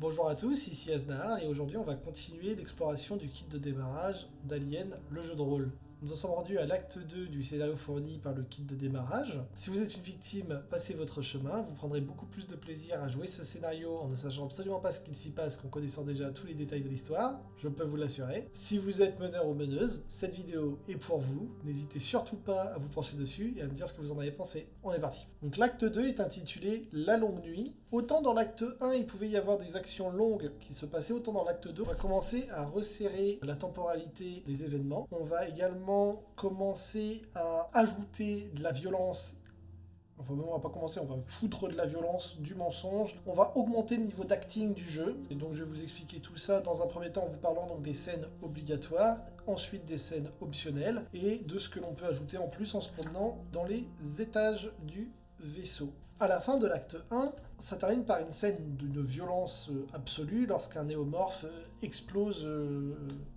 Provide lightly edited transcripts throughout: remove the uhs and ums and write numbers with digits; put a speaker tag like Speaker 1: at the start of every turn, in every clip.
Speaker 1: Bonjour à tous, ici Asnahar et aujourd'hui on va continuer l'exploration du kit de démarrage d'Alien, le jeu de rôle. Nous en sommes rendus à l'acte 2 du scénario fourni par le kit de démarrage. Si vous êtes une victime, passez votre chemin, vous prendrez beaucoup plus de plaisir à jouer ce scénario en ne sachant absolument pas ce qu'il s'y passe qu'en connaissant déjà tous les détails de l'histoire, je peux vous l'assurer. Si vous êtes meneur ou meneuse, cette vidéo est pour vous, n'hésitez surtout pas à vous pencher dessus et à me dire ce que vous en avez pensé. On est parti. Donc l'acte 2 est intitulé La longue nuit. Autant dans l'acte 1 il pouvait y avoir des actions longues qui se passaient, autant dans l'acte 2 on va commencer à resserrer la temporalité des événements. On va également commencer à ajouter de la violence. Enfin, même on va pas commencer, on va foutre de la violence, du mensonge. On va augmenter le niveau d'acting du jeu. Et donc je vais vous expliquer tout ça dans un premier temps en vous parlant donc des scènes obligatoires, ensuite des scènes optionnelles et de ce que l'on peut ajouter en plus en se promenant dans les étages du vaisseau. À la fin de l'acte 1, ça termine par une scène d'une violence absolue lorsqu'un néomorphe explose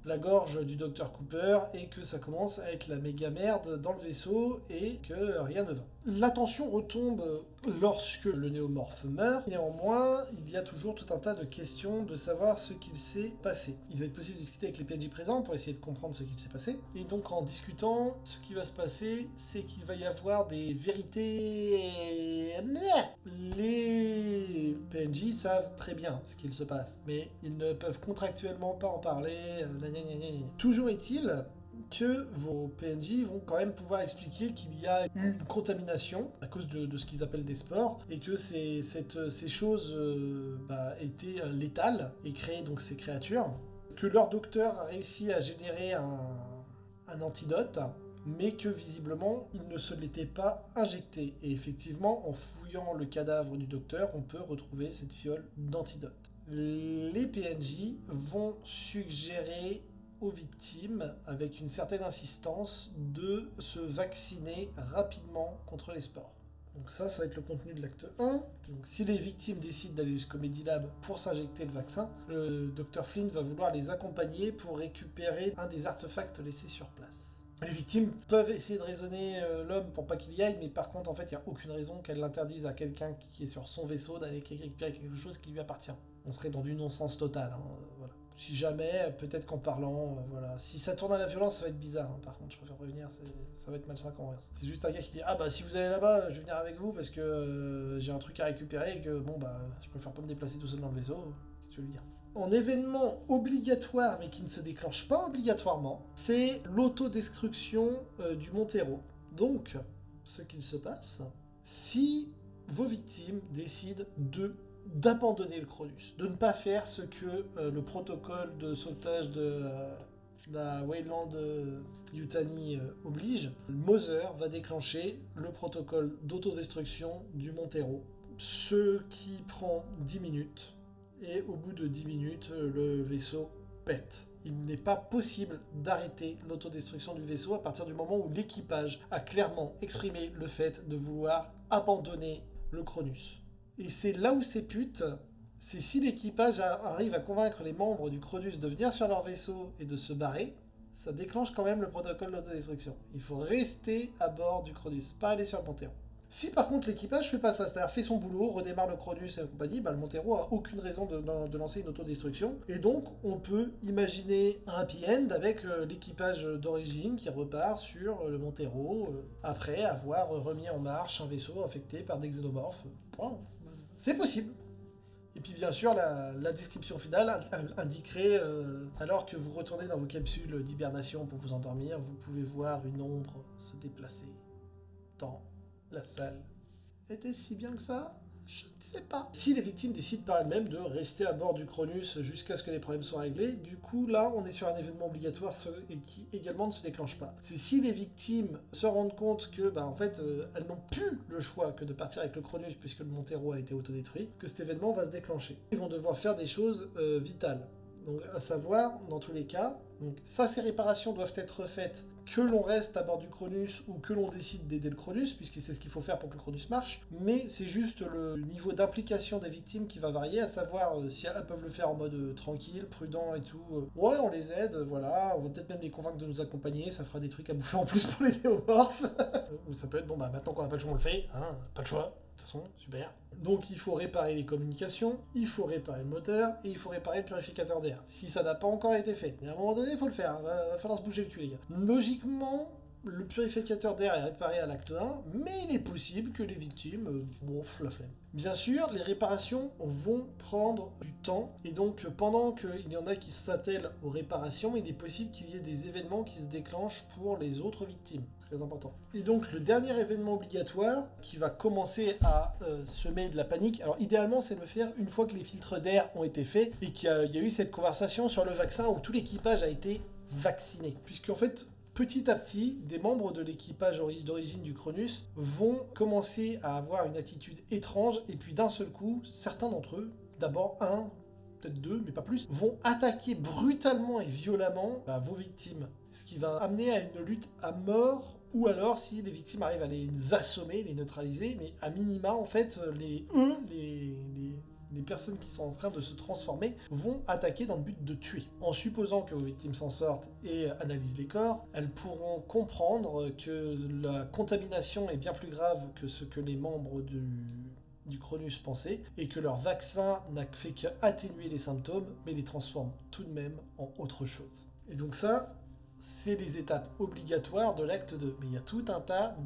Speaker 1: la gorge du Dr Cooper et que ça commence à être la méga merde dans le vaisseau et que rien ne va. La tension retombe lorsque le néomorphe meurt. Néanmoins, il y a toujours tout un tas de questions de savoir ce qu'il s'est passé. Il va être possible de discuter avec les PNJ présents pour essayer de comprendre ce qu'il s'est passé. Et donc en discutant, ce qui va se passer, c'est qu'il va y avoir des vérités... Les PNJ savent très bien ce qu'il se passe, mais ils ne peuvent contractuellement pas en parler. Toujours est-il que vos PNJ vont quand même pouvoir expliquer qu'il y a eu une contamination à cause de ce qu'ils appellent des spores et que ces choses étaient létales et créaient donc ces créatures, que leur docteur a réussi à générer un antidote, mais que visiblement il ne se l'était pas injecté. Et effectivement, en fouillant le cadavre du docteur, on peut retrouver cette fiole d'antidote. Les PNJ vont suggérer aux victimes, avec une certaine insistance, de se vacciner rapidement contre les spores. Donc ça va être le contenu de l'acte 1. Donc si les victimes décident d'aller jusqu'au Medilab pour s'injecter le vaccin, le Dr Flynn va vouloir les accompagner pour récupérer un des artefacts laissés sur place. Les victimes peuvent essayer de raisonner l'homme pour pas qu'il y aille, mais par contre, en fait, il n'y a aucune raison qu'elle l'interdise à quelqu'un qui est sur son vaisseau d'aller récupérer quelque chose qui lui appartient. On serait dans du non-sens total, voilà. Si jamais, peut-être qu'en parlant, voilà. Si ça tourne à la violence, ça va être bizarre, par contre, je préfère prévenir, ça va être malsain quand même. C'est juste un gars qui dit « Ah bah si vous allez là-bas, je vais venir avec vous parce que j'ai un truc à récupérer et que, bon bah, je préfère pas me déplacer tout seul dans le vaisseau. » Qu'est-ce que tu veux lui dire ? En événement obligatoire, mais qui ne se déclenche pas obligatoirement, c'est l'autodestruction du Montero. Donc, ce qu'il se passe, si vos victimes décident d'abandonner le Cronus, de ne pas faire ce que le protocole de sauvetage de la Weyland Yutani oblige, Mother va déclencher le protocole d'autodestruction du Montero, ce qui prend 10 minutes. Et au bout de 10 minutes, le vaisseau pète. Il n'est pas possible d'arrêter l'autodestruction du vaisseau à partir du moment où l'équipage a clairement exprimé le fait de vouloir abandonner le Cronus. Et c'est là où c'est pute, c'est si l'équipage arrive à convaincre les membres du Cronus de venir sur leur vaisseau et de se barrer, ça déclenche quand même le protocole d'autodestruction. Il faut rester à bord du Cronus, pas aller sur le Montero. Si par contre l'équipage fait pas ça, c'est-à-dire fait son boulot, redémarre le Cronus et la compagnie, le Montero a aucune raison de lancer une autodestruction. Et donc on peut imaginer un happy end avec l'équipage d'origine qui repart sur le Montero après avoir remis en marche un vaisseau infecté par des xénomorphes. Voilà. C'est possible. Et puis bien sûr, la description finale indiquerait, alors que vous retournez dans vos capsules d'hibernation pour vous endormir, vous pouvez voir une ombre se déplacer dans la salle. Était-ce si bien que ça ? Je ne sais pas. Si les victimes décident par elles-mêmes de rester à bord du Cronus jusqu'à ce que les problèmes soient réglés, du coup là on est sur un événement obligatoire et qui également ne se déclenche pas. C'est si les victimes se rendent compte que en fait elles n'ont plus le choix que de partir avec le Cronus puisque le Montero a été autodétruit, que cet événement va se déclencher. Ils vont devoir faire des choses vitales. Donc à savoir, dans tous les cas, ces réparations doivent être faites que l'on reste à bord du Cronus ou que l'on décide d'aider le Cronus, puisque c'est ce qu'il faut faire pour que le Cronus marche, mais c'est juste le niveau d'implication des victimes qui va varier, à savoir si elles peuvent le faire en mode tranquille, prudent et tout. Ouais, on les aide, voilà, on va peut-être même les convaincre de nous accompagner, ça fera des trucs à bouffer en plus pour les néomorphes. ou ça peut être, bon bah maintenant qu'on n'a pas le choix, on le fait, hein, pas le choix, de toute façon, super. Donc il faut réparer les communications, il faut réparer le moteur, et il faut réparer le purificateur d'air, si ça n'a pas encore été fait. Mais à un moment donné, il faut le faire, hein, va falloir se bouger le cul les gars. Logiquement, le purificateur d'air est réparé à l'acte 1, mais il est possible que les victimes, la flemme. Bien sûr, les réparations vont prendre du temps, et donc pendant qu'il y en a qui s'attellent aux réparations, il est possible qu'il y ait des événements qui se déclenchent pour les autres victimes. Très important. Et donc le dernier événement obligatoire qui va commencer à semer de la panique, alors idéalement c'est de le faire une fois que les filtres d'air ont été faits, et qu'il y a eu cette conversation sur le vaccin où tout l'équipage a été vacciné. Puisqu'en fait, petit à petit, des membres de l'équipage d'origine du Cronus vont commencer à avoir une attitude étrange, et puis d'un seul coup, certains d'entre eux, d'abord un, peut-être deux, mais pas plus, vont attaquer brutalement et violemment vos victimes. Ce qui va amener à une lutte à mort, ou alors si les victimes arrivent à les assommer, les neutraliser, mais à minima, en fait, les personnes qui sont en train de se transformer vont attaquer dans le but de tuer. En supposant que vos victimes s'en sortent et analysent les corps, elles pourront comprendre que la contamination est bien plus grave que ce que les membres du Cronus pensaient, et que leur vaccin n'a fait qu'atténuer les symptômes, mais les transforme tout de même en autre chose. Et donc ça, c'est les étapes obligatoires de l'acte 2. Mais il y a tout un tas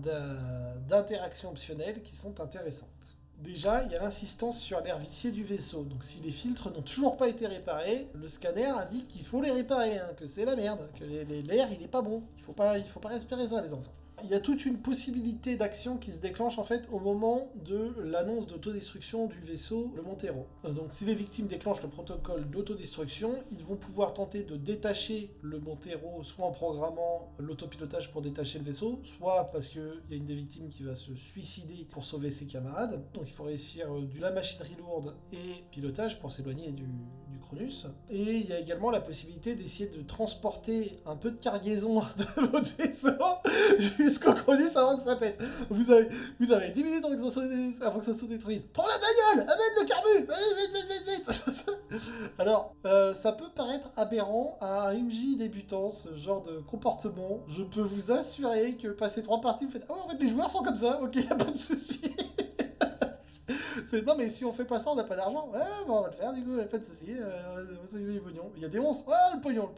Speaker 1: d'interactions optionnelles qui sont intéressantes. Déjà, il y a l'insistance sur l'air vicié du vaisseau. Donc si les filtres n'ont toujours pas été réparés, le scanner indique qu'il faut les réparer, hein, que c'est la merde, que l'air il est pas bon. Il faut pas respirer ça, les enfants. Il y a toute une possibilité d'action qui se déclenche en fait au moment de l'annonce d'autodestruction du vaisseau, le Montero. Donc si les victimes déclenchent le protocole d'autodestruction, ils vont pouvoir tenter de détacher le Montero, soit en programmant l'autopilotage pour détacher le vaisseau, soit parce qu'il y a une des victimes qui va se suicider pour sauver ses camarades. Donc il faut réussir de la machinerie lourde et pilotage pour s'éloigner du Cronus. Et il y a également la possibilité d'essayer de transporter un peu de cargaison de votre vaisseau jusqu'au Cronus avant que ça pète. Vous avez 10 minutes avant que ça se détruise. Prends la bagnole, amène le carbu, vite. Alors, ça peut paraître aberrant à un MJ débutant, ce genre de comportement. Je peux vous assurer que passer 3 parties, vous faites « Ah ouais, en fait, les joueurs sont comme ça, ok, y a pas de souci. » Non mais si on fait pas ça, on n'a pas d'argent. Ouais, bon, on va le faire du coup, pas de soucis. On va s'occuper du pognon. Il y a des monstres. Ouais, le pognon.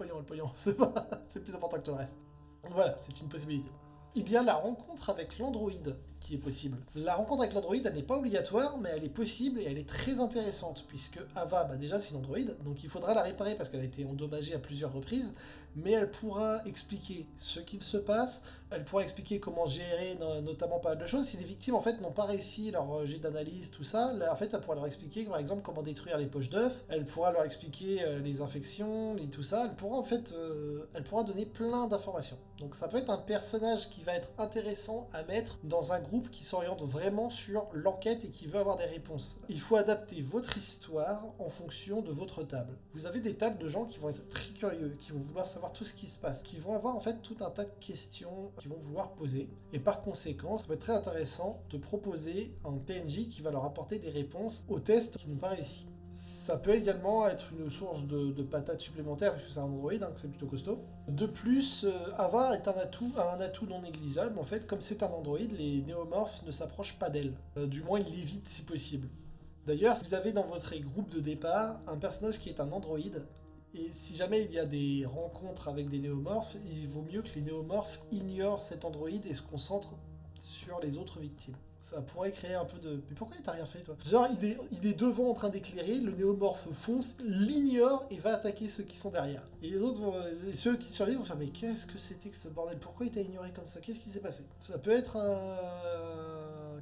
Speaker 1: C'est plus important que tout le reste. Voilà, c'est une possibilité. Il y a la rencontre avec l'androïde qui est possible. La rencontre avec l'androïde, elle n'est pas obligatoire, mais elle est possible et elle est très intéressante, puisque Ava, déjà c'est une androïde, donc il faudra la réparer parce qu'elle a été endommagée à plusieurs reprises, mais elle pourra expliquer ce qu'il se passe, elle pourra expliquer comment gérer notamment pas mal de choses. Si les victimes en fait n'ont pas réussi leur jet d'analyse, tout ça, là, en fait elle pourra leur expliquer par exemple comment détruire les poches d'œufs, elle pourra leur expliquer les infections, tout ça, elle pourra en fait elle pourra donner plein d'informations. Donc ça peut être un personnage qui va être intéressant à mettre dans un groupe qui s'oriente vraiment sur l'enquête et qui veut avoir des réponses. Il faut adapter votre histoire en fonction de votre table. Vous avez des tables de gens qui vont être très curieux, qui vont vouloir savoir tout ce qui se passe, qui vont avoir en fait tout un tas de questions qu'ils vont vouloir poser. Et par conséquent, ça peut être très intéressant de proposer un PNJ qui va leur apporter des réponses aux tests qui n'ont pas réussi. Ça peut également être une source de patates supplémentaires, puisque c'est un androïde, que c'est plutôt costaud. De plus, Ava a un atout non négligeable. En fait, comme c'est un androïde, les néomorphes ne s'approchent pas d'elle. Du moins, ils l'évitent si possible. D'ailleurs, si vous avez dans votre groupe de départ un personnage qui est un androïde, et si jamais il y a des rencontres avec des néomorphes, il vaut mieux que les néomorphes ignorent cet androïde et se concentrent sur les autres victimes. Ça pourrait créer un peu de... Mais pourquoi t'as rien fait, toi? Genre, il est devant en train d'éclairer, le néomorphe fonce, l'ignore et va attaquer ceux qui sont derrière. Et les autres, ceux qui survivent vont faire « Mais qu'est-ce que c'était que ce bordel? Pourquoi il t'a ignoré comme ça? Qu'est-ce qui s'est passé ?» Ça peut être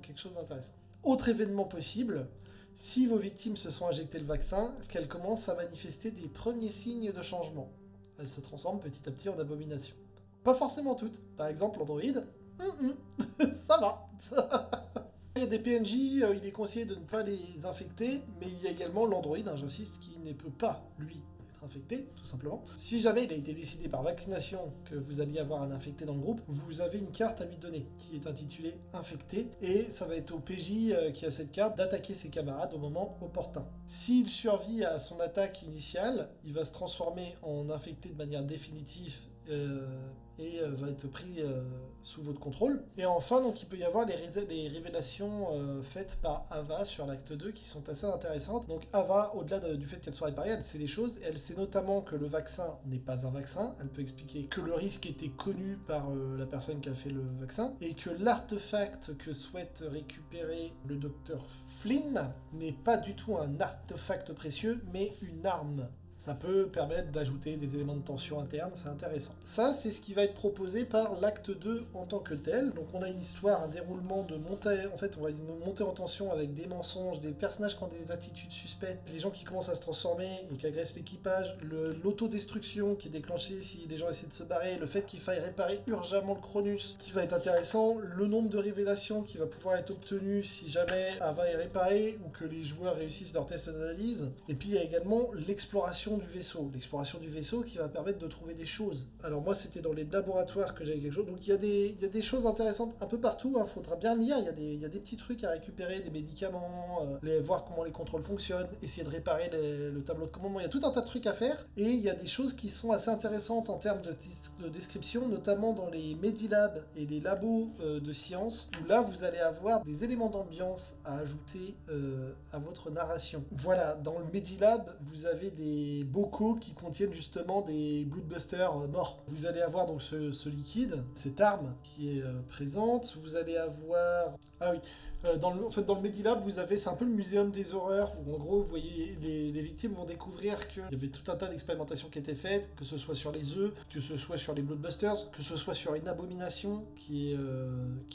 Speaker 1: quelque chose d'intéressant. Autre événement possible, si vos victimes se sont injectées le vaccin, qu'elles commencent à manifester des premiers signes de changement. Elles se transforment petit à petit en abomination. Pas forcément toutes. Par exemple, l'androïde... ça va. Il y a des PNJ, il est conseillé de ne pas les infecter, mais il y a également l'androïde, j'insiste, qui ne peut pas, lui, être infecté, tout simplement. Si jamais il a été décidé par vaccination que vous alliez avoir un infecté dans le groupe, vous avez une carte à lui donner, qui est intitulée « Infecté », et ça va être au PJ qui a cette carte d'attaquer ses camarades au moment opportun. S'il survit à son attaque initiale, il va se transformer en infecté de manière définitive va être pris sous votre contrôle. Et enfin, donc, il peut y avoir les révélations faites par Ava sur l'acte 2 qui sont assez intéressantes. Donc Ava, au-delà du fait qu'elle soit réparée, elle sait les choses. Elle sait notamment que le vaccin n'est pas un vaccin. Elle peut expliquer que le risque était connu par la personne qui a fait le vaccin et que l'artefact que souhaite récupérer le docteur Flynn n'est pas du tout un artefact précieux, mais une arme. Ça peut permettre d'ajouter des éléments de tension interne, c'est intéressant. Ça, c'est ce qui va être proposé par l'acte 2 en tant que tel. Donc on a une histoire, un déroulement de montée... En fait, on va monter en tension avec des mensonges, des personnages qui ont des attitudes suspectes, les gens qui commencent à se transformer et qui agressent l'équipage, l'autodestruction qui est déclenchée si les gens essaient de se barrer, le fait qu'il faille réparer urgemment le Cronus, qui va être intéressant, le nombre de révélations qui va pouvoir être obtenu si jamais Ava est réparée ou que les joueurs réussissent leur test d'analyse. Et puis il y a également l'exploration du vaisseau. L'exploration du vaisseau qui va permettre de trouver des choses. Alors moi, c'était dans les laboratoires que j'avais quelque chose. Donc il y a des choses intéressantes un peu partout. Il faudra bien lire. Il y a des petits trucs à récupérer, des médicaments, voir comment les contrôles fonctionnent, essayer de réparer le tableau de commandement. Il y a tout un tas de trucs à faire. Et il y a des choses qui sont assez intéressantes en termes de description, notamment dans les Medilabs et les labos de sciences, où là, vous allez avoir des éléments d'ambiance à ajouter à votre narration. Voilà, dans le Medilab, vous avez des bocaux qui contiennent justement des bloodbusters morts. Vous allez avoir donc ce liquide, cette arme qui est présente. Vous allez avoir... Ah oui, dans le Medilab, vous avez, c'est un peu le muséum des horreurs, où en gros, vous voyez, les victimes vont découvrir qu'il y avait tout un tas d'expérimentations qui étaient faites, que ce soit sur les œufs, que ce soit sur les bloodbusters, que ce soit sur une abomination qui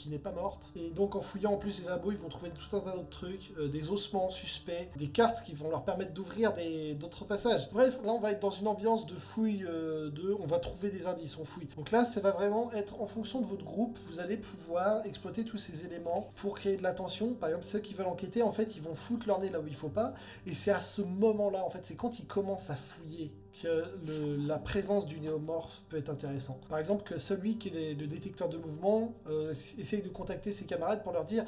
Speaker 1: n'est pas morte. Et donc, en fouillant en plus les labos, ils vont trouver tout un tas d'autres trucs, des ossements suspects, des cartes qui vont leur permettre d'ouvrir d'autres passages. Bref, là, on va être dans une ambiance de fouille, on va trouver des indices, on fouille. Donc là, ça va vraiment être en fonction de votre groupe, vous allez pouvoir exploiter tous ces éléments pour créer de la tension. Par exemple, ceux qui veulent enquêter, en fait, ils vont foutre leur nez là où il faut pas. Et c'est à ce moment-là, en fait, c'est quand ils commencent à fouiller que la présence du néomorphe peut être intéressant. Par exemple, que celui qui est le détecteur de mouvement essaye de contacter ses camarades pour leur dire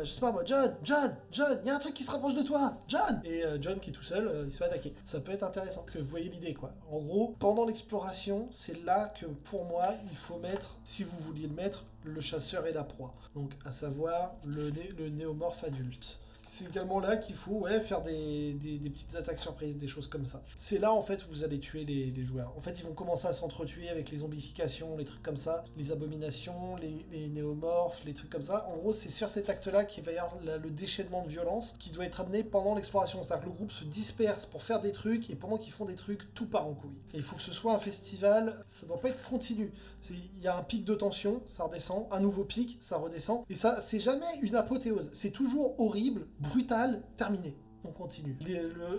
Speaker 1: je sais pas moi, John, il y a un truc qui se rapproche de toi, John. Et John qui est tout seul, il se fait attaquer. Ça peut être intéressant, parce que vous voyez l'idée, quoi. En gros, pendant l'exploration, c'est là que, pour moi, il faut mettre, si vous vouliez le mettre, le chasseur et la proie. Donc, à savoir, le néomorphe adulte. C'est également là qu'il faut faire des petites attaques surprises, des choses comme ça. C'est là en fait où vous allez tuer les joueurs. En fait, ils vont commencer à s'entretuer avec les zombifications, les trucs comme ça, les abominations, les néomorphes, les trucs comme ça. En gros, c'est sur cet acte-là qu'il va y avoir le déchaînement de violence qui doit être amené pendant l'exploration. C'est-à-dire que le groupe se disperse pour faire des trucs et pendant qu'ils font des trucs, tout part en couille. Et il faut que ce soit un festival, ça doit pas être continu. Il y a un pic de tension, ça redescend, un nouveau pic, ça redescend. Et ça, c'est jamais une apothéose. C'est toujours horrible, brutal, terminé. On continue.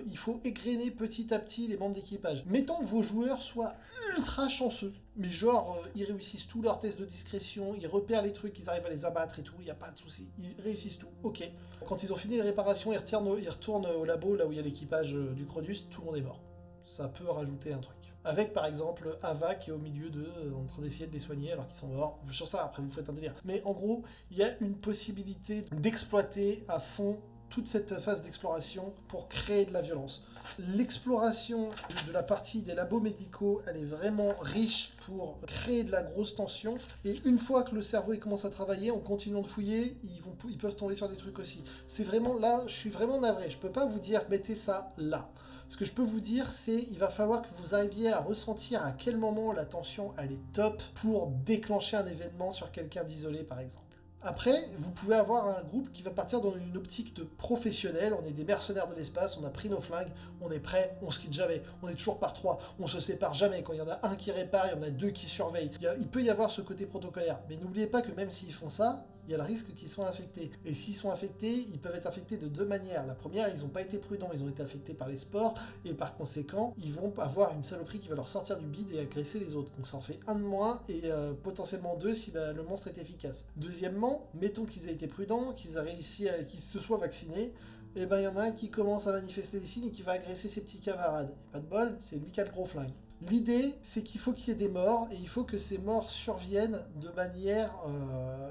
Speaker 1: Il faut égrener petit à petit les membres d'équipage. Mettons que vos joueurs soient ultra chanceux. Mais genre, ils réussissent tous leurs tests de discrétion, ils repèrent les trucs, ils arrivent à les abattre et tout, il n'y a pas de souci. Ils réussissent tout, ok. Quand ils ont fini les réparations, ils retournent au labo, là où il y a l'équipage du Cronus, tout le monde est mort. Ça peut rajouter un truc. Avec par exemple Ava qui est au milieu d'eux, en train d'essayer de les soigner alors qu'ils sont morts. Sur ça, après vous faites un délire. Mais en gros, il y a une possibilité d'exploiter à fond toute cette phase d'exploration pour créer de la violence. L'exploration de la partie des labos médicaux, elle est vraiment riche pour créer de la grosse tension. Et une fois que le cerveau il commence à travailler, en continuant de fouiller, ils peuvent tomber sur des trucs aussi. C'est vraiment là, je suis vraiment navré. Je peux pas vous dire mettez ça là. Ce que je peux vous dire, c'est il va falloir que vous arriviez à ressentir à quel moment la tension elle est top pour déclencher un événement sur quelqu'un d'isolé par exemple. Après, vous pouvez avoir un groupe qui va partir dans une optique de professionnel. On est des mercenaires de l'espace, on a pris nos flingues, on est prêts, on se quitte jamais. On est toujours par trois, on se sépare jamais. Quand il y en a un qui répare, il y en a deux qui surveillent. Il peut y avoir ce côté protocolaire. Mais n'oubliez pas que même s'ils font ça, il y a le risque qu'ils soient infectés. Et s'ils sont infectés, ils peuvent être infectés de deux manières. La première, ils n'ont pas été prudents, ils ont été infectés par les spores, et par conséquent, ils vont avoir une saloperie qui va leur sortir du bide et agresser les autres. Donc ça en fait un de moins, et potentiellement deux si le monstre est efficace. Deuxièmement, mettons qu'ils aient été prudents, qu'ils se soient vaccinés, et ben il y en a un qui commence à manifester des signes et qui va agresser ses petits camarades. Et pas de bol, c'est lui qui a le gros flingue. L'idée, c'est qu'il faut qu'il y ait des morts, et il faut que ces morts surviennent de manière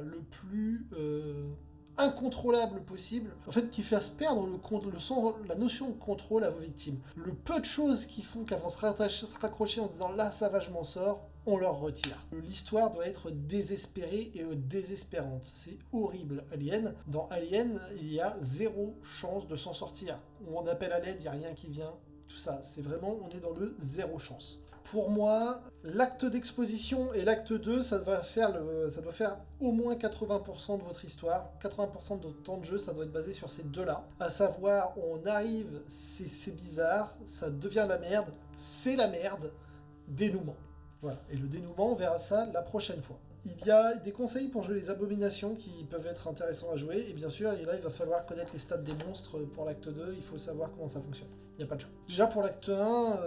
Speaker 1: le plus incontrôlable possible. En fait, qui fasse perdre la notion de contrôle à vos victimes. Le peu de choses qui font qu'elles vont se raccrocher en disant « là, ça va, je m'en sors », on leur retire. L'histoire doit être désespérée et désespérante. C'est horrible. Alien, dans Alien, il y a 0 chance de s'en sortir. On appelle à l'aide, il n'y a rien qui vient. Tout ça, c'est vraiment, on est dans le 0 chance. Pour moi, l'acte d'exposition et l'acte 2, ça doit faire au moins 80% de votre histoire. 80% de votre temps de jeu, ça doit être basé sur ces deux-là. À savoir, on arrive, c'est bizarre, ça devient la merde, c'est la merde, dénouement. Voilà. Et le dénouement, on verra ça la prochaine fois. Il y a des conseils pour jouer les abominations qui peuvent être intéressants à jouer. Et bien sûr, là, il va falloir connaître les stats des monstres pour l'acte 2. Il faut savoir comment ça fonctionne. Il n'y a pas de choix. Déjà, pour l'acte 1,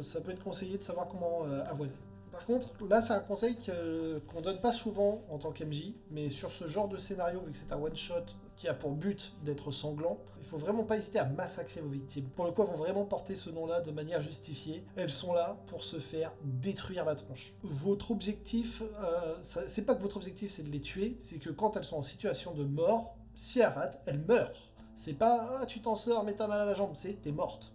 Speaker 1: ça peut être conseillé de savoir comment avoiner. Par contre, là, c'est un conseil qu'on donne pas souvent en tant qu'MJ, mais sur ce genre de scénario, vu que c'est un one-shot qui a pour but d'être sanglant, il faut vraiment pas hésiter à massacrer vos victimes. Pour le coup, elles vont vraiment porter ce nom-là de manière justifiée. Elles sont là pour se faire détruire la tronche. Votre objectif, c'est pas que votre objectif c'est de les tuer, c'est que quand elles sont en situation de mort, si elles ratent, elles meurent. C'est pas « Ah, tu t'en sors, mais t'as mal à la jambe », c'est « T'es morte ».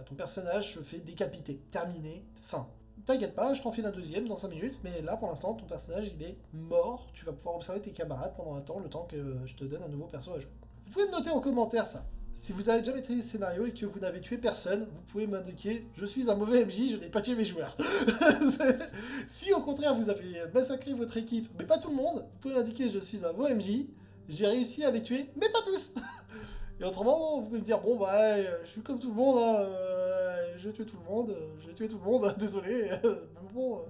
Speaker 1: Ton personnage se fait décapiter. Terminé, fin. T'inquiète pas, je t'en file un deuxième dans 5 minutes, mais là pour l'instant ton personnage il est mort, tu vas pouvoir observer tes camarades pendant un temps, le temps que je te donne un nouveau perso à jouer. Vous pouvez me noter en commentaire ça. Si vous avez déjà maîtrisé ce scénario et que vous n'avez tué personne, vous pouvez m'indiquer « Je suis un mauvais MJ, je n'ai pas tué mes joueurs ». Si au contraire vous avez massacré votre équipe, mais pas tout le monde, vous pouvez indiquer « Je suis un bon MJ, j'ai réussi à les tuer, mais pas tous ». Et autrement, vous pouvez me dire, bon bah, je suis comme tout le monde, hein, j'ai tué tout le monde, désolé, mais bon,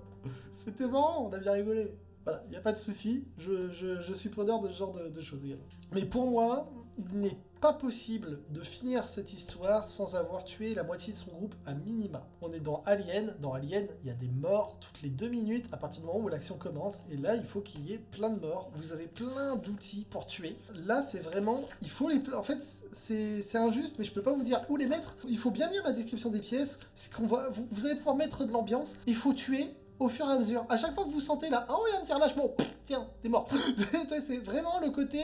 Speaker 1: c'était marrant, on a bien rigolé. Voilà, il n'y a pas de souci, je suis preneur de ce genre de choses également. Mais pour moi, il n'est pas possible de finir cette histoire sans avoir tué la moitié de son groupe à minima. On est dans Alien, il y a des morts toutes les 2 minutes à partir du moment où l'action commence, et là il faut qu'il y ait plein de morts, vous avez plein d'outils pour tuer. Là c'est vraiment, il faut les... En fait c'est injuste, mais je peux pas vous dire où les mettre. Il faut bien lire la description des pièces, vous allez pouvoir mettre de l'ambiance, il faut tuer au fur et à mesure. À chaque fois que vous sentez là, oh il y a un petit relâchement, tiens, t'es mort. C'est vraiment le côté...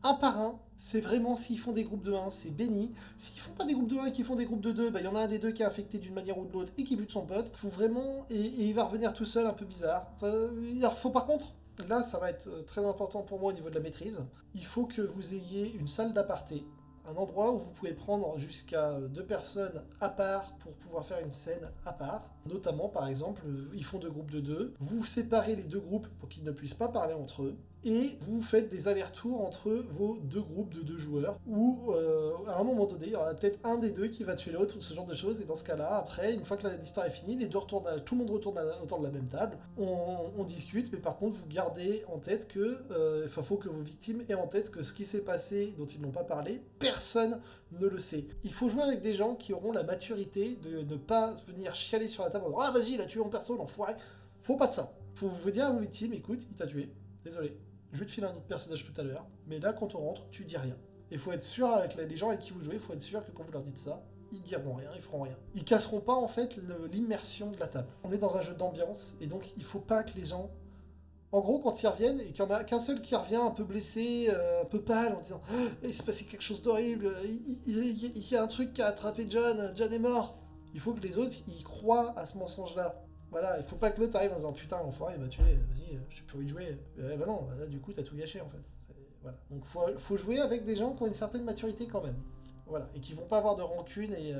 Speaker 1: un par un, c'est vraiment s'ils font des groupes de 1, c'est béni. S'ils font pas des groupes de 1 et qu'ils font des groupes de 2, bah il y en a un des deux qui est infecté d'une manière ou de l'autre et qui bute son pote. Faut vraiment... Et il va revenir tout seul, un peu bizarre. Il faut par contre... Là, ça va être très important pour moi au niveau de la maîtrise. Il faut que vous ayez une salle d'aparté. Un endroit où vous pouvez prendre jusqu'à 2 personnes à part pour pouvoir faire une scène à part. Notamment, par exemple, ils font 2 groupes de 2. Vous séparez les 2 groupes pour qu'ils ne puissent pas parler entre eux. Et vous faites des allers-retours entre vos 2 groupes de 2 joueurs. Ou à un moment donné, il y aura peut-être un des deux qui va tuer l'autre, ou ce genre de choses. Et dans ce cas-là, après, une fois que l'histoire est finie, tout le monde retourne autour de la même table. On discute, mais par contre, vous gardez en tête que... faut que vos victimes aient en tête que ce qui s'est passé, dont ils n'ont pas parlé, personne ne le sait. Il faut jouer avec des gens qui auront la maturité de ne pas venir chialer sur la table en disant « Ah, vas-y, il a tué mon perso, l'enfoiré !» Faut pas de ça. Faut vous dire à vos victimes « Écoute, il t'a tué. Désolé. Je vais te filer un autre personnage tout à l'heure. Mais là, quand on rentre, tu dis rien. » Il faut être sûr, avec les gens avec qui vous jouez, il faut être sûr que quand vous leur dites ça, ils diront rien, ils feront rien. Ils casseront pas, en fait, l'immersion de la table. On est dans un jeu d'ambiance, et donc il faut pas que les gens... En gros, quand ils reviennent, et qu'il n'y en a qu'un seul qui revient un peu blessé, un peu pâle, en disant oh, « Il s'est passé quelque chose d'horrible, il y a un truc qui a attrapé John, John est mort !» Il faut que les autres, ils croient à ce mensonge-là. Voilà, il faut pas que l'autre arrive en disant « Putain, l'enfoiré, il m'a tué, vas-y, j'ai plus envie de jouer. » Bah non, là, du coup, t'as tout gâché, en fait. Voilà. Donc, faut jouer avec des gens qui ont une certaine maturité, quand même. Voilà, et qui vont pas avoir de rancune et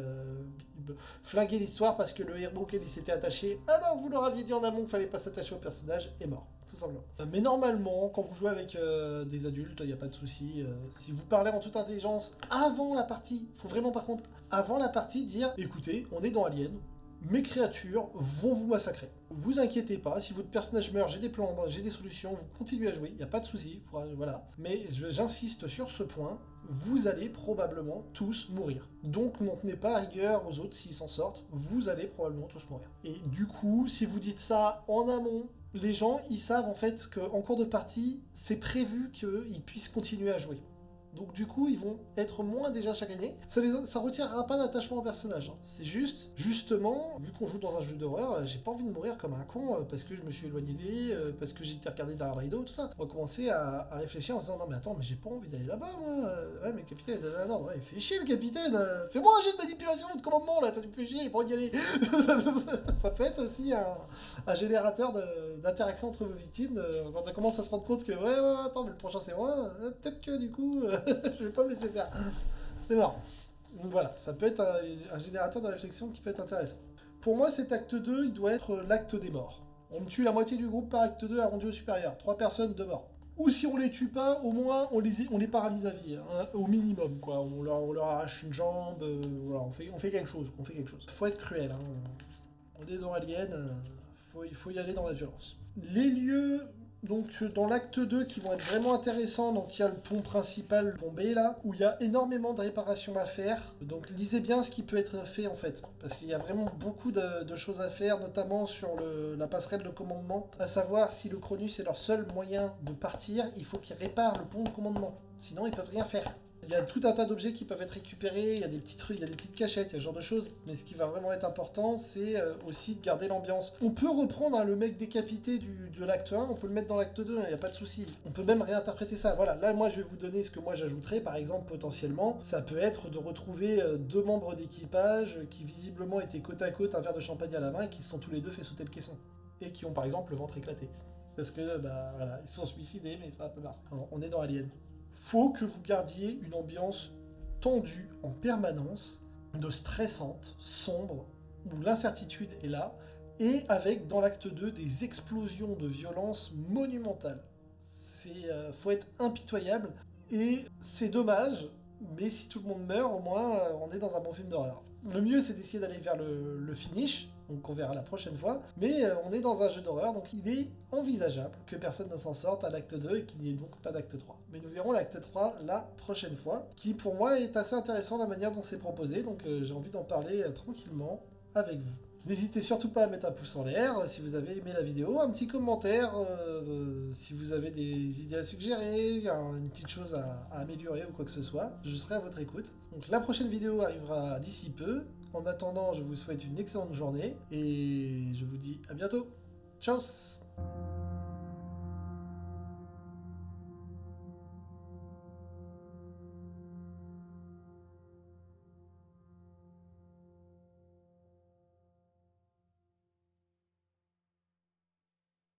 Speaker 1: flinguer l'histoire parce que le héros auquel il s'était attaché, alors vous leur aviez dit en amont qu'il fallait pas s'attacher au personnage, est mort, tout simplement. Mais normalement, quand vous jouez avec des adultes, il n'y a pas de souci. Si vous parlez en toute intelligence avant la partie, faut vraiment par contre, avant la partie, dire, écoutez, on est dans Alien, mes créatures vont vous massacrer. Vous inquiétez pas, si votre personnage meurt, j'ai des plans, j'ai des solutions, vous continuez à jouer, il n'y a pas de souci, voilà. Mais j'insiste sur ce point, vous allez probablement tous mourir. Donc n'en tenez pas à rigueur aux autres s'ils s'en sortent, vous allez probablement tous mourir. Et du coup, si vous dites ça en amont, les gens, ils savent en fait qu'en cours de partie, c'est prévu qu'ils puissent continuer à jouer. Donc du coup, ils vont être moins déjà chaque année. Ça retirera pas d'attachement au personnage. Hein. C'est juste, justement, vu qu'on joue dans un jeu d'horreur, j'ai pas envie de mourir comme un con parce que je me suis éloigné des, parce que j'ai été regardé derrière le rideau, tout ça. On va commencer à réfléchir en se disant non mais attends, mais j'ai pas envie d'aller là-bas moi. Ouais mais capitaine, non, ouais, il fait chier le capitaine. Fais-moi un jet de manipulation ou de commandement là, toi tu me fais chier, j'ai pas envie d'y aller. Ça peut être aussi un générateur d'interaction entre vos victimes. Quand on commence à se rendre compte que ouais, attends mais le prochain c'est moi, peut-être que du coup je vais pas me laisser faire. C'est mort. Donc voilà, ça peut être un générateur de réflexion qui peut être intéressant. Pour moi, cet acte 2, il doit être l'acte des morts. On me tue la moitié du groupe par acte 2 arrondi au supérieur. 3 personnes, 2 morts. Ou si on les tue pas, au moins on les paralyse à vie, hein, au minimum, quoi. On leur arrache une jambe, voilà, on fait quelque chose, Faut être cruel, hein. On est dans Alien, il faut y aller dans la violence. Les lieux, donc dans l'acte 2 qui vont être vraiment intéressants, donc il y a le pont principal, le pont B là, où il y a énormément de réparations à faire. Donc lisez bien ce qui peut être fait en fait, parce qu'il y a vraiment beaucoup de choses à faire, notamment sur la passerelle de commandement, à savoir si le Cronus est leur seul moyen de partir, il faut qu'ils réparent le pont de commandement, sinon ils peuvent rien faire. Il y a tout un tas d'objets qui peuvent être récupérés, il y a des petits trucs, il y a des petites cachettes, il y a ce genre de choses. Mais ce qui va vraiment être important, c'est aussi de garder l'ambiance. On peut reprendre le mec décapité de l'acte 1, on peut le mettre dans l'acte 2, il n'y a pas de souci. On peut même réinterpréter ça. Voilà, là moi je vais vous donner ce que moi j'ajouterais, par exemple potentiellement. Ça peut être de retrouver 2 membres d'équipage qui visiblement étaient côte à côte, un verre de champagne à la main et qui se sont tous les deux fait sauter le caisson. Et qui ont par exemple le ventre éclaté. Parce que, bah voilà, ils se sont suicidés, mais ça a un peu marre. Alors, on est dans Alien. Faut que vous gardiez une ambiance tendue en permanence, de stressante, sombre, où l'incertitude est là, et avec, dans l'acte 2, des explosions de violence monumentales. Faut être impitoyable, et c'est dommage, mais si tout le monde meurt, au moins, on est dans un bon film d'horreur. Le mieux, c'est d'essayer d'aller vers le finish, donc on verra la prochaine fois, mais on est dans un jeu d'horreur, donc il est envisageable que personne ne s'en sorte à l'acte 2 et qu'il n'y ait donc pas d'acte 3. Mais nous verrons l'acte 3 la prochaine fois, qui pour moi est assez intéressant la manière dont c'est proposé, donc j'ai envie d'en parler tranquillement avec vous. N'hésitez surtout pas à mettre un pouce en l'air si vous avez aimé la vidéo, un petit commentaire si vous avez des idées à suggérer, une petite chose à améliorer ou quoi que ce soit, je serai à votre écoute. Donc la prochaine vidéo arrivera d'ici peu. En attendant, je vous souhaite une excellente journée et je vous dis à bientôt. Ciao!